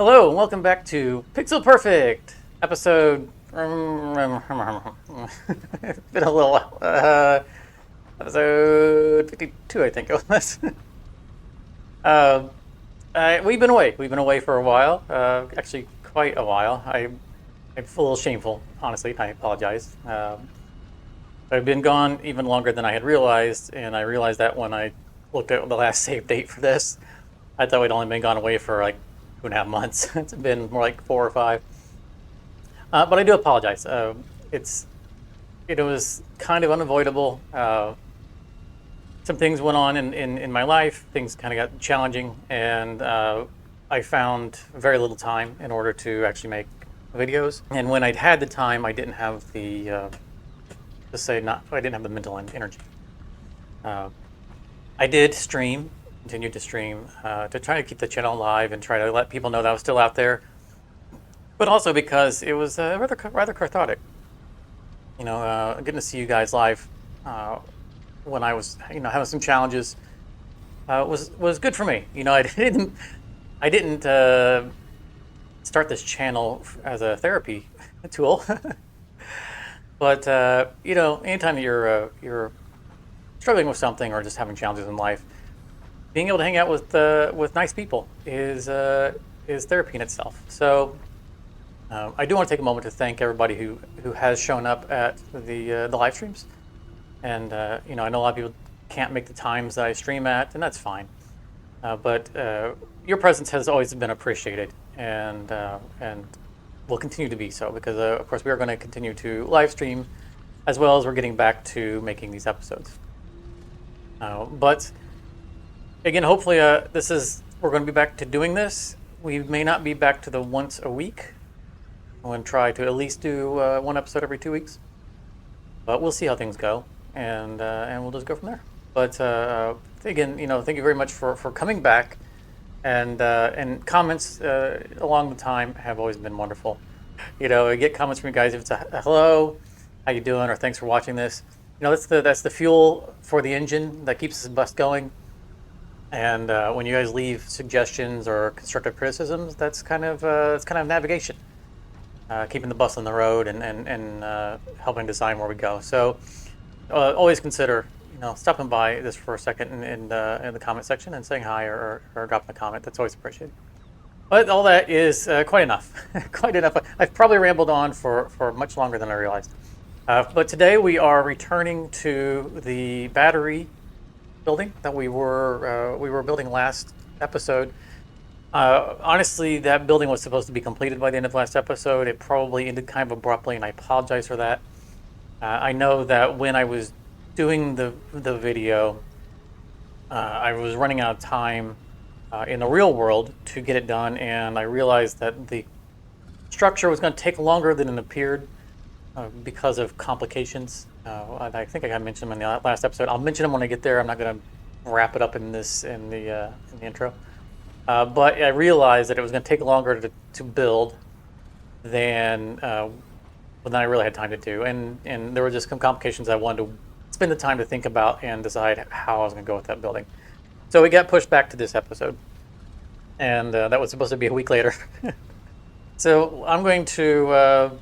Hello, and welcome back to Pixel Perfect, episode. It's been a little while. Episode 52, I think it was. uh, we've been away. We've been away for a while. Actually, quite a while. I'm a little shameful, honestly, and I apologize. I've been gone even longer than I had realized, and I realized that when I looked at the last save date for this. I thought we'd only been gone away for like 2.5 months. It's been more like 4 or 5. But I do apologize. It was kind of unavoidable. Some things went on in my life. Things kind of got challenging, and I found very little time in order to actually make videos. And when I'd had the time, I didn't have the I didn't have the mental energy. I did stream. Continued to stream to try to keep the channel alive and try to let people know that I was still out there, but also because it was rather cathartic. Getting to see you guys live when I was having some challenges was good for me. I didn't start this channel as a therapy tool, but anytime you're struggling with something or just having challenges in life. Being able to hang out with nice people is therapy in itself. So I do want to take a moment to thank everybody who has shown up at the live streams. And I know a lot of people can't make the times that I stream at, and that's fine. But your presence has always been appreciated, and will continue to be so because of course we are going to continue to live stream, as well as we're getting back to making these episodes. But again, hopefully, we're going to be back to doing this. We may not be back to the once a week. I'm going to try to at least do one episode every 2 weeks, but we'll see how things go, and we'll just go from there. But again, thank you very much for coming back, and comments along the time have always been wonderful. I get comments from you guys if it's a hello, how you doing, or thanks for watching this. That's the fuel for the engine that keeps this bus going. And when you guys leave suggestions or constructive criticisms, that's kind of navigation, keeping the bus on the road and helping design where we go. So always consider stopping by this for a second in the comment section and saying hi or dropping a comment. That's always appreciated. But all that is quite enough. Quite enough. I've probably rambled on for much longer than I realized. But today we are returning to the battery building that we were building last episode. Honestly, that building was supposed to be completed by the end of last episode. It probably ended kind of abruptly, and I apologize for that. I know that when I was doing the video, I was running out of time in the real world to get it done, and I realized that the structure was going to take longer than it appeared because of complications. I think I mentioned them in the last episode. I'll mention them when I get there. I'm not going to wrap it up in the intro. But I realized that it was going to take longer to build than I really had time to do, and there were just some complications I wanted to spend the time to think about and decide how I was going to go with that building. So we got pushed back to this episode, and that was supposed to be a week later. So I'm going to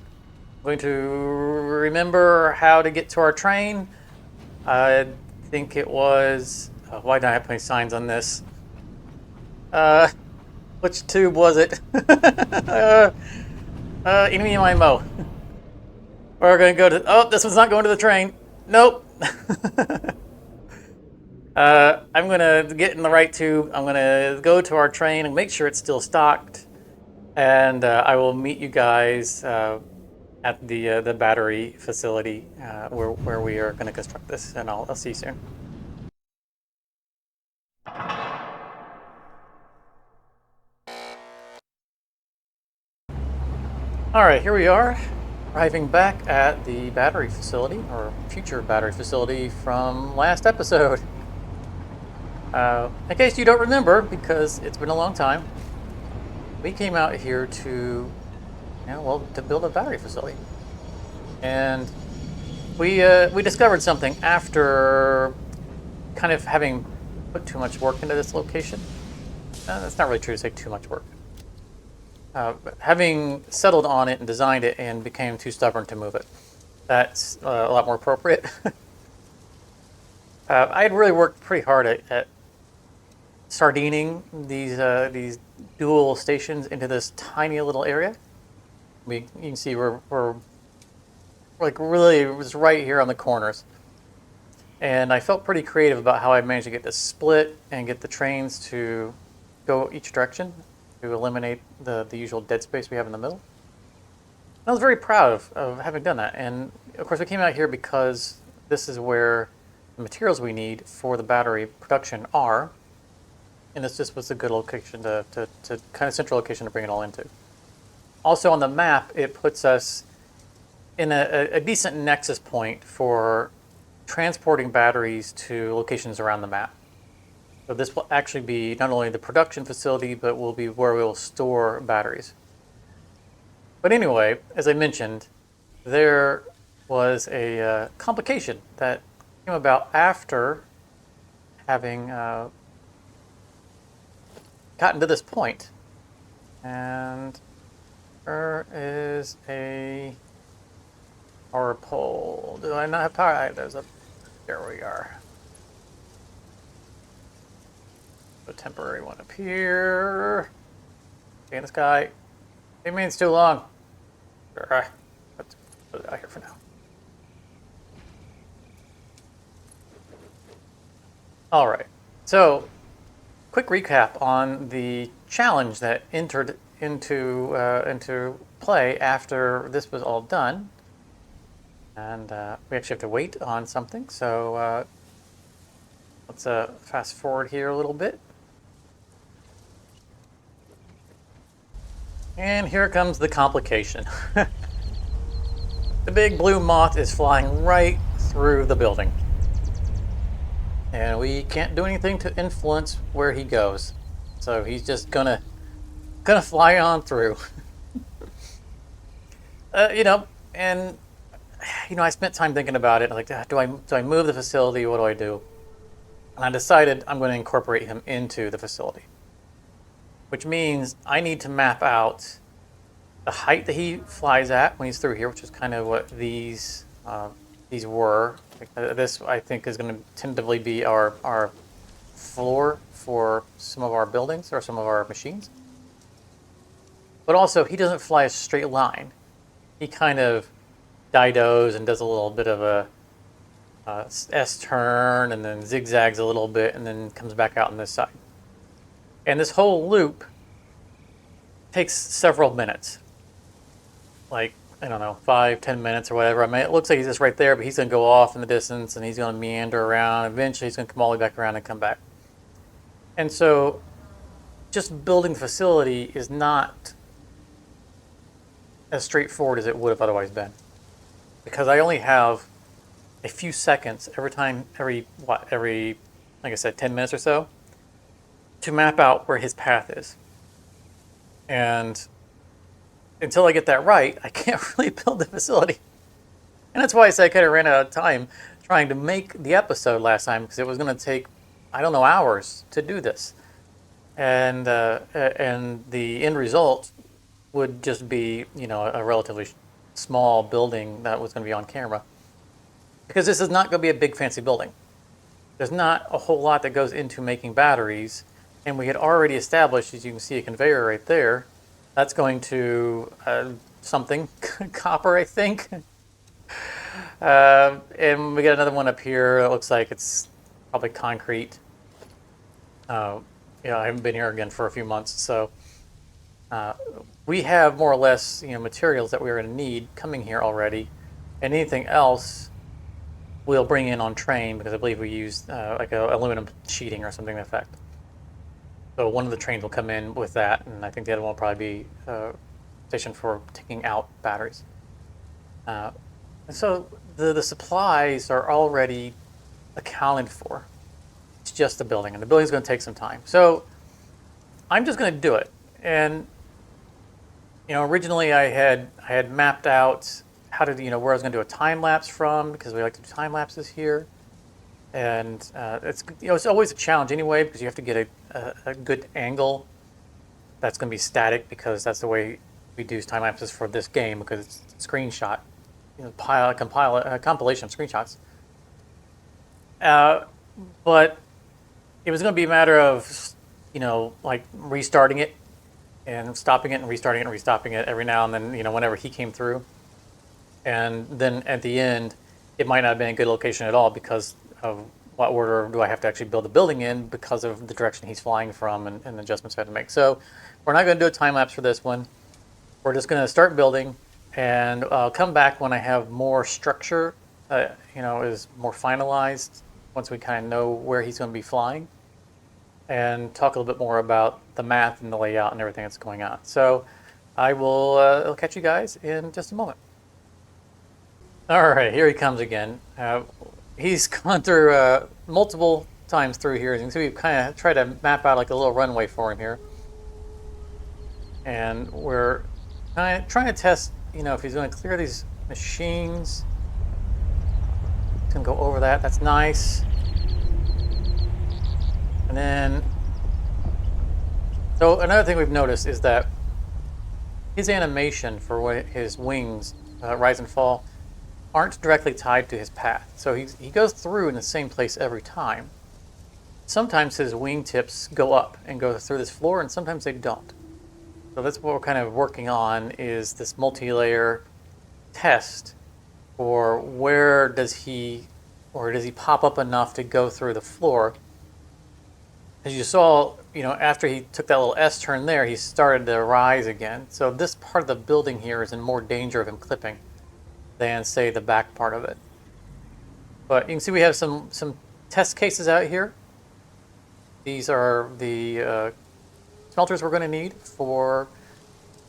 remember how to get to our train. I think it was... why did I have to put signs on this? Which tube was it? Enemy in my mo. We're going to go to... Oh, this one's not going to the train. Nope. I'm going to get in the right tube. I'm going to go to our train and make sure it's still stocked. And I will meet you guys... at the battery facility where we are going to construct this, and I'll see you soon. All right, here we are, arriving back at the battery facility, or future battery facility from last episode. In case you don't remember, because it's been a long time, we came out here to build a battery facility. And we discovered something after kind of having put too much work into this location. That's not really true to say too much work. having settled on it and designed it and became too stubborn to move it. That's a lot more appropriate. I had really worked pretty hard at sardining these dual stations into this tiny little area. You can see we're like really it was right here on the corners. And I felt pretty creative about how I managed to get this split and get the trains to go each direction to eliminate the usual dead space we have in the middle. I was very proud of having done that. And of course, we came out here because this is where the materials we need for the battery production are. And this just was a good location to kind of central location to bring it all into. Also on the map, it puts us in a decent nexus point for transporting batteries to locations around the map. So this will actually be not only the production facility, but will be where we will store batteries. But anyway, as I mentioned, there was a complication that came about after having gotten to this point. And there is a power pole. Do I not have power? There we are. A temporary one up here. Stay in the sky. It means too long. Let's put it out here for now. All right. So, quick recap on the challenge that entered into play after this was all done. And we actually have to wait on something. So let's fast forward here a little bit. And here comes the complication. The big blue moth is flying right through the building. And we can't do anything to influence where he goes. So he's just gonna fly on through. And I spent time thinking about it. Like, do I move the facility? What do I do? And I decided I'm going to incorporate him into the facility, which means I need to map out the height that he flies at when he's through here, which is kind of what these were. This, I think, is going to tentatively be our floor for some of our buildings or some of our machines. But also, he doesn't fly a straight line. He kind of didos and does a little bit of a S-turn and then zigzags a little bit and then comes back out on this side. And this whole loop takes several minutes. Like, I don't know, 5-10 minutes or whatever. I mean, it looks like he's just right there, but he's going to go off in the distance and he's going to meander around. Eventually, he's going to come all the way back around and come back. And so, just building the facility is not as straightforward as it would have otherwise been. Because I only have a few seconds every, like I said, 10 minutes or so, to map out where his path is. And until I get that right, I can't really build the facility. And that's why I said I kind of ran out of time trying to make the episode last time, because it was going to take, I don't know, hours to do this. And the end result would just be, a relatively small building that was going to be on camera. Because this is not going to be a big fancy building. There's not a whole lot that goes into making batteries. And we had already established, as you can see, a conveyor right there. That's going to something, copper, I think. And we got another one up here. It looks like it's probably concrete. I haven't been here again for a few months. So we have more or less, materials that we're going to need coming here already. And anything else we'll bring in on train, because I believe we used like a aluminum sheeting or something to that effect. So one of the trains will come in with that, and I think the other one will probably be stationed for taking out batteries. And so the supplies are already accounted for. It's just the building, and the building's going to take some time. So I'm just going to do it. And originally I had mapped out how to where I was going to do a time lapse from, because we like to do time lapses here. And it's always a challenge anyway, because you have to get a good angle that's going to be static because that's the way we do time lapses for this game, because it's screenshot, compilation of screenshots. But it was going to be a matter of, like restarting it and stopping it and restarting it and restopping it every now and then, whenever he came through. And then at the end, it might not have been a good location at all because of what order do I have to actually build the building in because of the direction he's flying from and adjustments I have to make. So we're not going to do a time lapse for this one. We're just going to start building, and I'll come back when I have more structure, is more finalized, once we kind of know where he's going to be flying, and talk a little bit more about the math and the layout and everything that's going on. So I will I'll catch you guys in just a moment. All right, here he comes again. He's gone through multiple times through here. As you can see, we've kind of tried to map out like a little runway for him here. And we're trying to test, if he's going to clear these machines. He's going to go over that. That's nice. And then, so another thing we've noticed is that his animation for what his wings rise and fall aren't directly tied to his path. So he goes through in the same place every time. Sometimes his wingtips go up and go through this floor, and sometimes they don't. So that's what we're kind of working on, is this multi-layer test for where does he pop up enough to go through the floor. As you saw, after he took that little S turn there, he started to rise again. So this part of the building here is in more danger of him clipping than, say, the back part of it. But you can see we have some test cases out here. These are the smelters we're going to need for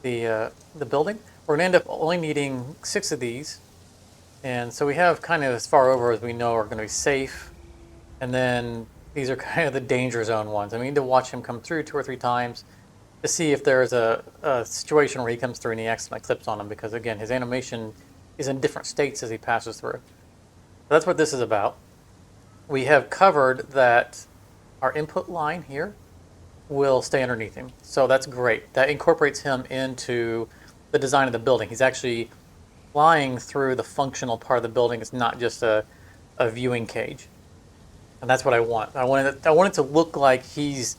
the building. We're going to end up only needing 6 of these. And so we have kind of as far over as we know are going to be safe. And then these are kind of the danger zone ones. I mean, we need to watch him come through 2 or 3 times to see if there's a situation where he comes through and he accidentally clips on him, because again, his animation is in different states as he passes through. So that's what this is about. We have covered that our input line here will stay underneath him. So that's great. That incorporates him into the design of the building. He's actually flying through the functional part of the building. It's not just a viewing cage. And that's what I want. I want it to look like he's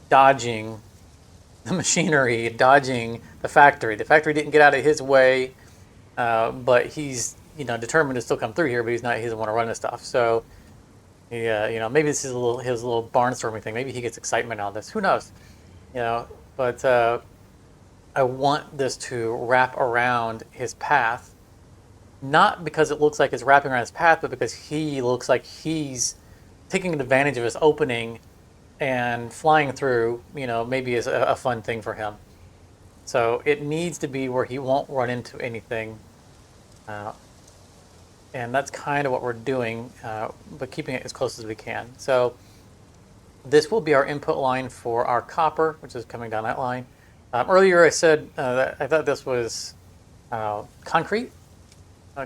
dodging the machinery, dodging the factory. The factory didn't get out of his way, but he's determined to still come through here. But he doesn't want to run this stuff. So maybe this is his little barnstorming thing. Maybe he gets excitement out of this. Who knows? But I want this to wrap around his path, not because it looks like it's wrapping around his path, but because he looks like he's taking advantage of his opening and flying through. Maybe is a fun thing for him. So it needs to be where he won't run into anything. And that's kind of what we're doing, but keeping it as close as we can. So this will be our input line for our copper, which is coming down that line. Earlier I said that I thought this was concrete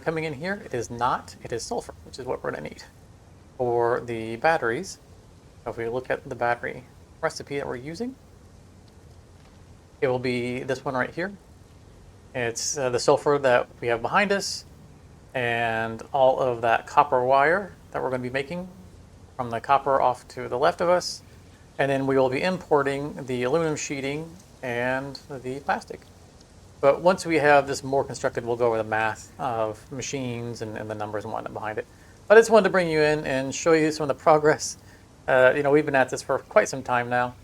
coming in here. It is not. It is sulfur, which is what we're going to need for the batteries. So if we look at the battery recipe that we're using, it will be this one right here. It's the sulfur that we have behind us, and all of that copper wire that we're going to be making from the copper off to the left of us. And then we will be importing the aluminum sheeting and the plastic. But once we have this more constructed, we'll go over the math of machines and the numbers and whatnot behind it. But I just wanted to bring you in and show you some of the progress. We've been at this for quite some time now.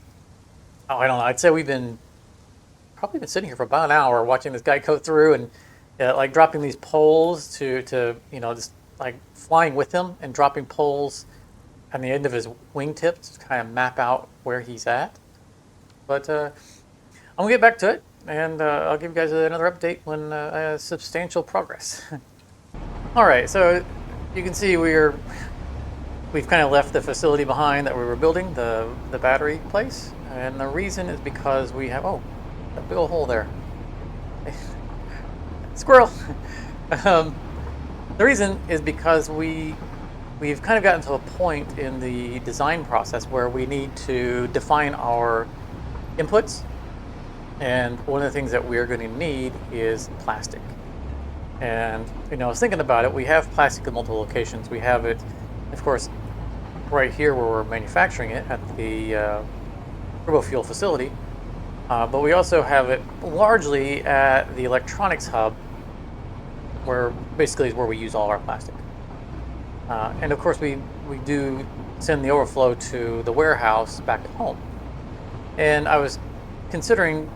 Oh, I don't know. I'd say we've probably been sitting here for about an hour watching this guy go through and like dropping these poles to just like flying with him and dropping poles on the end of his wingtips to kind of map out where he's at. But I'm gonna get back to it, and I'll give you guys another update when I have substantial progress. All right, so you can see we've kind of left the facility behind that we were building, the battery place, and the reason is because we have a big old hole there. Squirrel. The reason is because we've kind of gotten to a point in the design process where we need to define our inputs And one of the things that we're going to need is plastic. And, I was thinking about it. We have plastic in multiple locations. We have it, of course, right here where we're manufacturing it at the turbo fuel facility. But we also have it largely at the electronics hub, where basically is where we use all of our plastic. And of course, we do send the overflow to the warehouse back at home. And I was considering,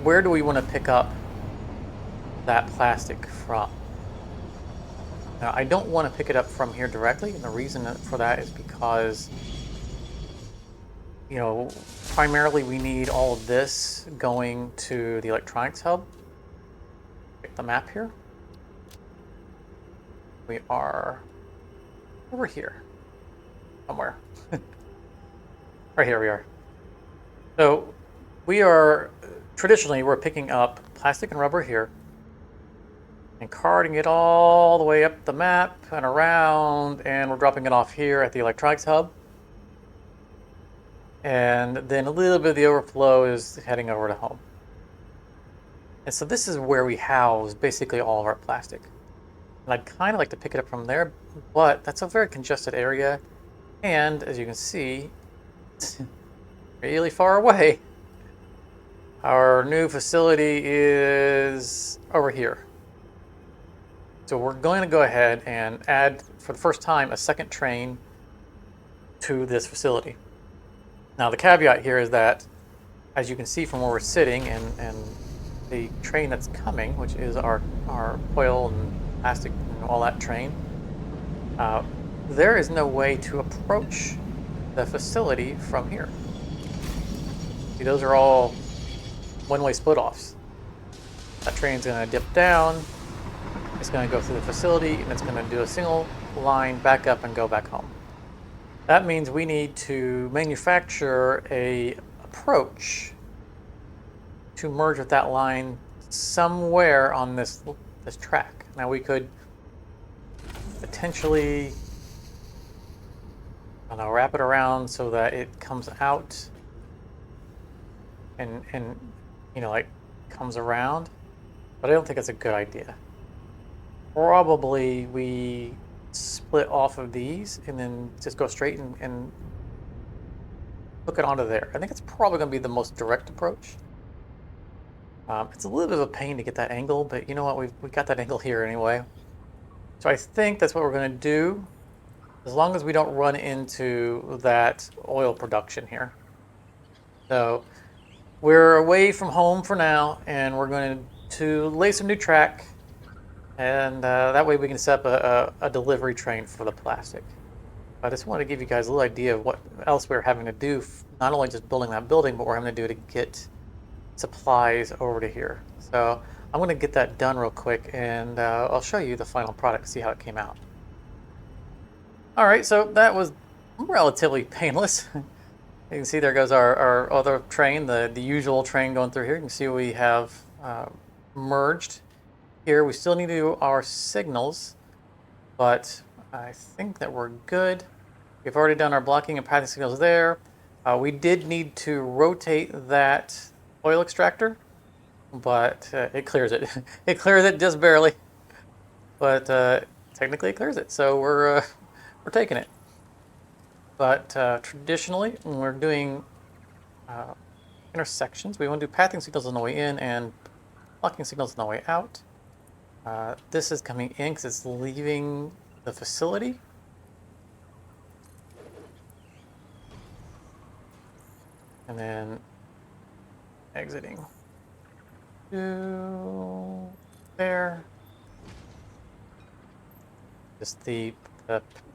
where do we want to pick up that plastic from? Now, I don't want to pick it up from here directly, and the reason for that is because, primarily we need all of this going to the electronics hub. Pick the map here. We are over here somewhere. Right here we are. So traditionally we're picking up plastic and rubber here and carting it all the way up the map and around, and we're dropping it off here at the electronics hub. And then a little bit of the overflow is heading over to home. And so this is where we house basically all of our plastic. And I'd kind of like to pick it up from there, but that's a very congested area. And as you can see, it's really far away. Our new facility is over here. So we're going to go ahead and add, for the first time, a second train to this facility. Now the caveat here is that, as you can see from where we're sitting and the train that's coming, which is our oil and plastic and all that train, there is no way to approach the facility from here. See, those are all one-way split-offs. That train's going to dip down, it's going to go through the facility, and it's going to do a single line back up and go back home. That means we need to manufacture a approach to merge with that line somewhere on this track. Now we could potentially, wrap it around so that it comes out and like comes around, but I don't think that's a good idea. Probably we split off of these and then just go straight and hook it onto there. I think it's probably going to be the most direct approach. It's a little bit of a pain to get that angle, but you know what? We've got that angle here anyway. So I think that's what we're going to do, as long as we don't run into that oil production here. So we're away from home for now, and we're going to lay some new track, and that way we can set up a delivery train for the plastic. I just want to give you guys a little idea of what else we're having to do, not only just building that building, but we're having to do to get supplies over to here. So I'm going to get that done real quick, and I'll show you the final product, see how it came out. All right, so that was relatively painless. You can see there goes our other train, the usual train going through here. You can see we have merged here. We still need to do our signals, but I think that we're good. We've already done our blocking and pathing signals there. We did need to rotate that oil extractor, but it clears it. It clears it just barely, but technically it clears it, so we're taking it. But traditionally, when we're doing intersections, we want to do pathing signals on the way in and blocking signals on the way out. This is coming in because it's leaving the facility. And then exiting to there. Just the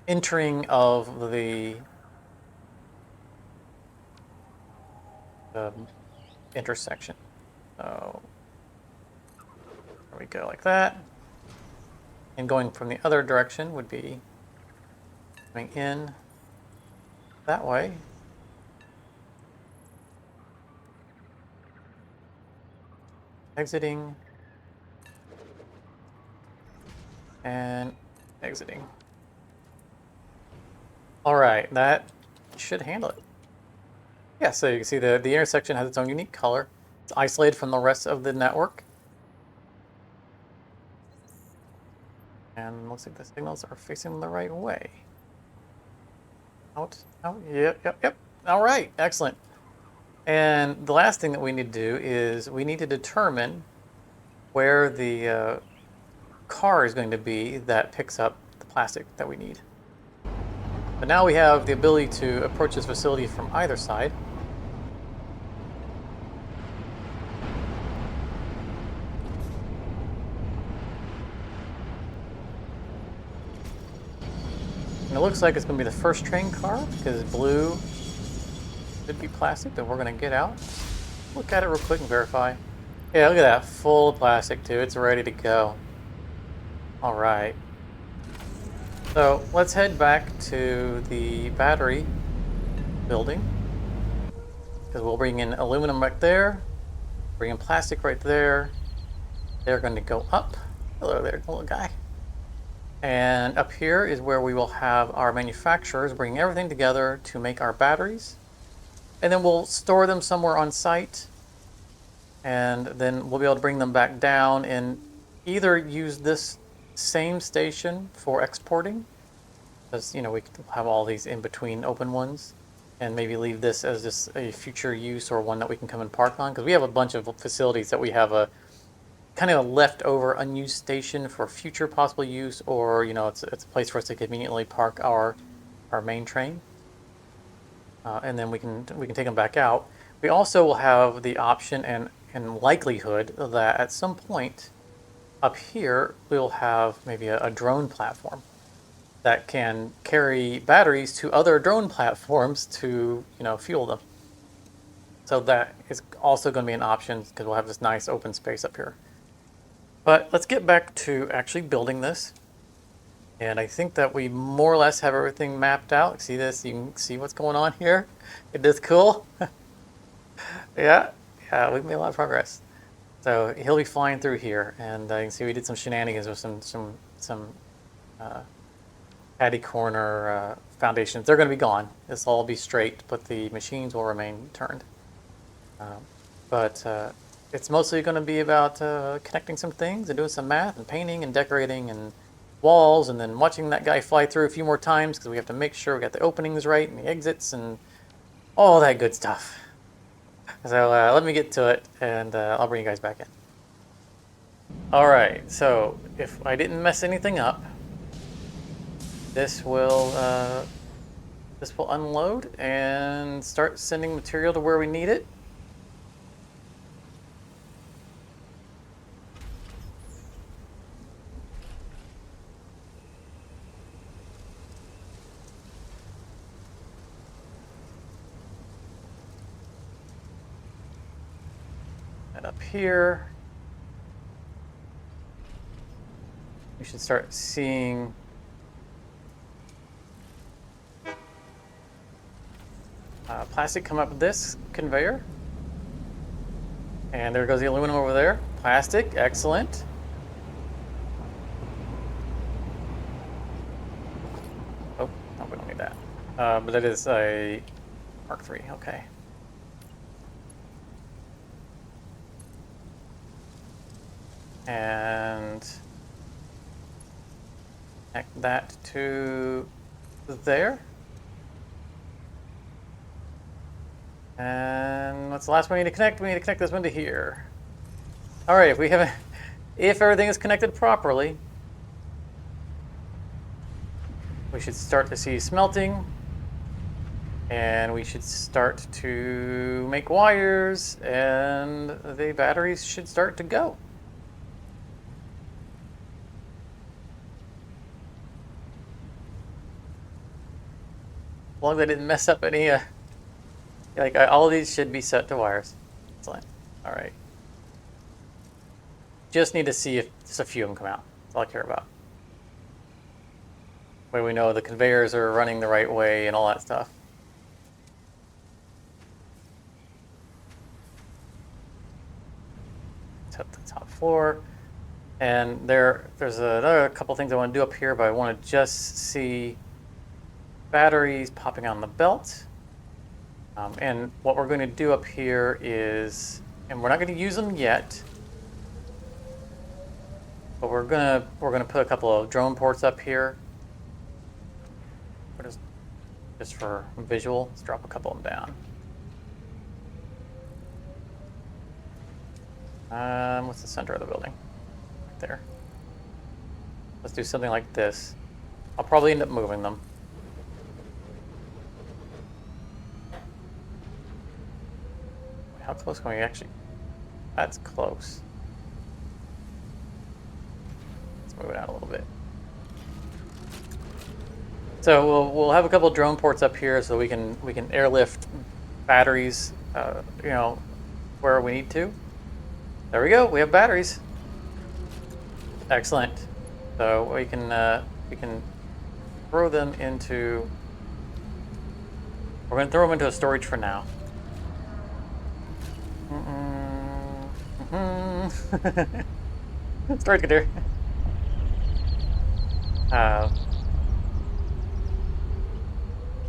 entering of the intersection. So there we go, like that. And going from the other direction would be coming in that way. Exiting. And exiting. All right, that should handle it. Yeah, so you can see the intersection has its own unique color. It's isolated from the rest of the network. And looks like the signals are facing the right way. Out, yep. All right, excellent. And the last thing that we need to do is we need to determine where the car is going to be that picks up the plastic that we need. But now we have the ability to approach this facility from either side. And it looks like it's going to be the first train car because blue should be plastic that we're going to get out. Look at it real quick and verify. Yeah, look at that. Full of plastic too. It's ready to go. All right. So let's head back to the battery building because we'll bring in aluminum right there, bring in plastic right there. They're going to go up. Hello there, little guy. And up here is where we will have our manufacturers bring everything together to make our batteries. And then we'll store them somewhere on site. And then we'll be able to bring them back down and either use this same station for exporting, because we can have all these in between open ones, and maybe leave this as just a future use or one that we can come and park on, because we have a bunch of facilities that we have a kind of a leftover unused station for future possible use, or it's a place for us to conveniently park our main train, and then we can take them back out. We also will have the option and likelihood that at some point up here we'll have maybe a drone platform that can carry batteries to other drone platforms to fuel them. So that is also going to be an option because we'll have this nice open space up here. But let's get back to actually building this. And I think that we more or less have everything mapped out. See this? You can see what's going on here. It is cool. Yeah, we've made a lot of progress. So he'll be flying through here, and you can see we did some shenanigans with some caddy corner foundations. They're going to be gone. This will all be straight, but the machines will remain turned. But it's mostly going to be about connecting some things and doing some math and painting and decorating and walls, and then watching that guy fly through a few more times because we have to make sure we got the openings right and the exits and all that good stuff. So let me get to it, and I'll bring you guys back in. All right, so if I didn't mess anything up, this will unload and start sending material to where we need it. And up here, we should start seeing plastic come up this conveyor. And there goes the aluminum over there. Plastic, excellent. Oh, no, we don't need that. But it is a Mark III, okay. And connect that to there. And what's the last one we need to connect? We need to connect this one to here. All right, if everything is connected properly, we should start to see smelting, and we should start to make wires, and the batteries should start to go. As long as I didn't mess up any, all of these should be set to wires. Excellent. All right. Just need to see if just a few of them come out. That's all I care about. Way we know the conveyors are running the right way and all that stuff. Set the top floor. And there's another couple things I want to do up here, but I want to just see batteries popping on the belt. And what we're going to do up here is and we're not going to use them yet. But we're gonna put a couple of drone ports up here. Just for visual, let's drop a couple of them down. What's the center of the building? Right there. Let's do something like this. I'll probably end up moving them. How close can we actually? That's close. Let's move it out a little bit. So we'll have a couple of drone ports up here so we can airlift batteries, you know, where we need to. There we go. We have batteries. Excellent. So we can throw them into. We're going to throw them into a storage for now. Storage container.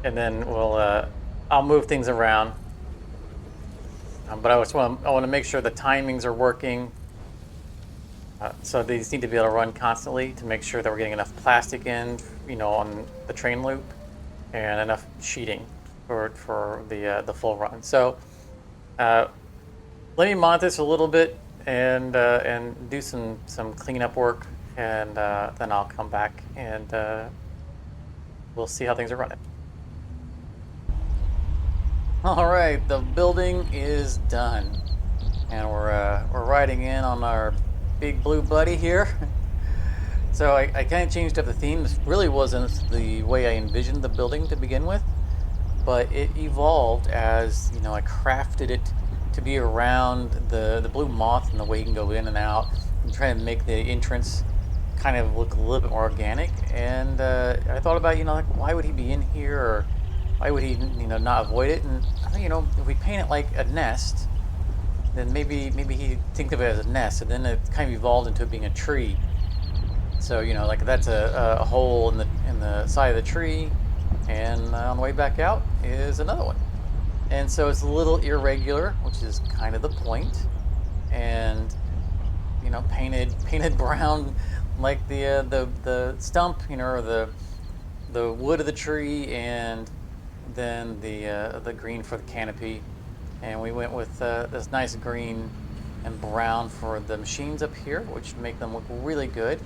And then I'll move things around. But I want to make sure the timings are working. So these need to be able to run constantly to make sure that we're getting enough plastic in, you know, on the train loop, and enough sheeting for the full run. So let me monitor this a little bit and do some cleanup work, and then I'll come back and we'll see how things are running. All right, the building is done, and we're riding in on our big blue buddy here. So I kind of changed up the theme. This really wasn't the way I envisioned the building to begin with, but it evolved as, you know, I crafted it to be around the blue moth and the way you can go in and out, and trying to make the entrance kind of look a little bit more organic. And I thought about, you know, like, why would he be in here, or why would he, you know, not avoid it? And I think, you know, if we paint it like a nest, then maybe he think of it as a nest, and then it kind of evolved into it being a tree. So, you know, like that's a hole in the side of the tree, and on the way back out is another one. And so it's a little irregular, which is kind of the point. And, you know, painted brown like the stump, you know, or the wood of the tree, and then the green for the canopy. And we went with this nice green and brown for the machines up here, which make them look really good.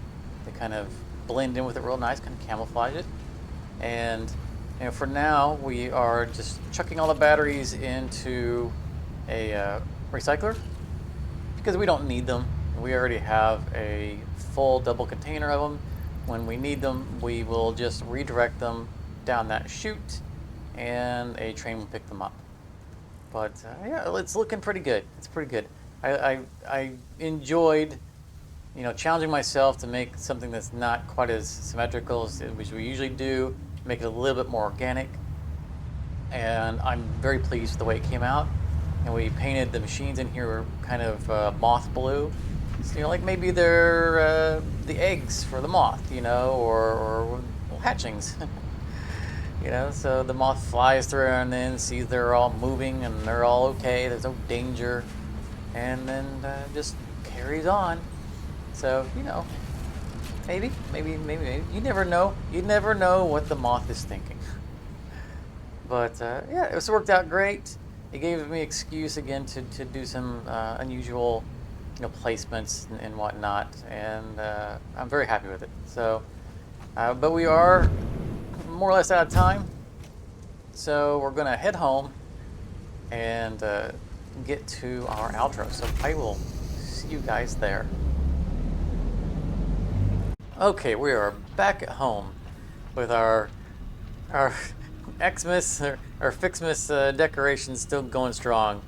They kind of blend in with it real nice, kind of camouflage it. And for now, we are just chucking all the batteries into a recycler because we don't need them. We already have a full double container of them. When we need them, we will just redirect them down that chute, and a train will pick them up. But yeah, it's looking pretty good. It's pretty good. I enjoyed, you know, challenging myself to make something that's not quite as symmetrical as we usually do, make it a little bit more organic. And I'm very pleased with the way it came out. And we painted the machines in here kind of moth blue. So, you know, like maybe they're the eggs for the moth, you know, or hatchings. You know, so the moth flies through and then sees they're all moving and they're all okay, there's no danger, and then just carries on. So, you know, maybe. You never know. You never know what the moth is thinking. But yeah, it worked out great. It gave me excuse again to do some unusual, you know, placements and whatnot, and I'm very happy with it. So, but we are more or less out of time, so we're gonna head home and get to our outro. So I will see you guys there. Okay, we are back at home with our Xmas or Fixmas decorations still going strong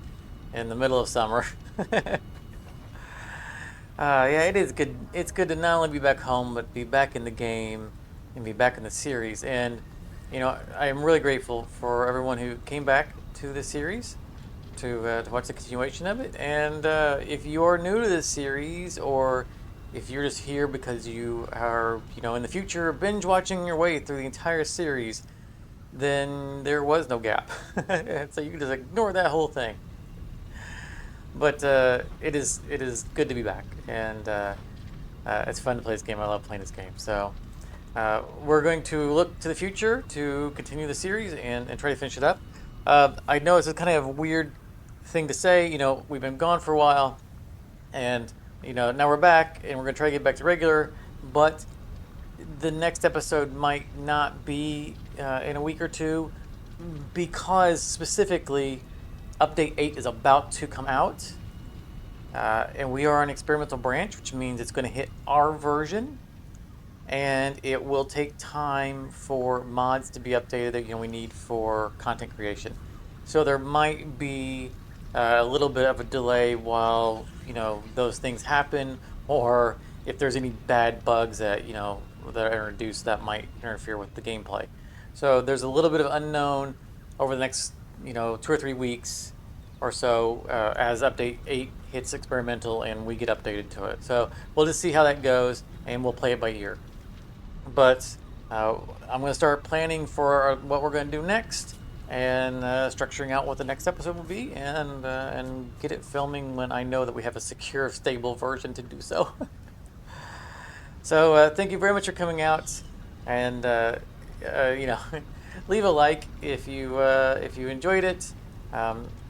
in the middle of summer. Yeah, it is good. It's good to not only be back home, but be back in the game and be back in the series. And, you know, I am really grateful for everyone who came back to the series to watch the continuation of it. And if you are new to this series, or if you're just here because you are, you know, in the future binge watching your way through the entire series, then there was no gap. So you can just ignore that whole thing. But it is good to be back, and it's fun to play this game. I love playing this game. So we're going to look to the future to continue the series and try to finish it up. I know it's a kind of a weird thing to say. We've been gone for a while, and now we're back, and we're going to try to get back to regular. But the next episode might not be in a week or two, because specifically update 8 is about to come out, and we are an experimental branch, which means it's going to hit our version, and it will take time for mods to be updated that we need for content creation. So there might be a little bit of a delay while those things happen, or if there's any bad bugs that are introduced that might interfere with the gameplay. So there's a little bit of unknown over the next 2 or 3 weeks or so, as update 8 hits experimental and we get updated to it. So we'll just see how that goes, and we'll play it by ear. But I'm going to start planning for what we're going to do next, and structuring out what the next episode will be, and get it filming when I know that we have a secure, stable version to do so. So thank you very much for coming out, and leave a like if you enjoyed it.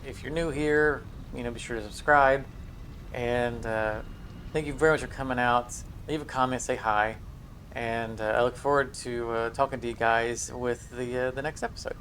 If you're new here, be sure to subscribe, and thank you very much for coming out. Leave a comment, say hi, and I look forward to talking to you guys with the next episode.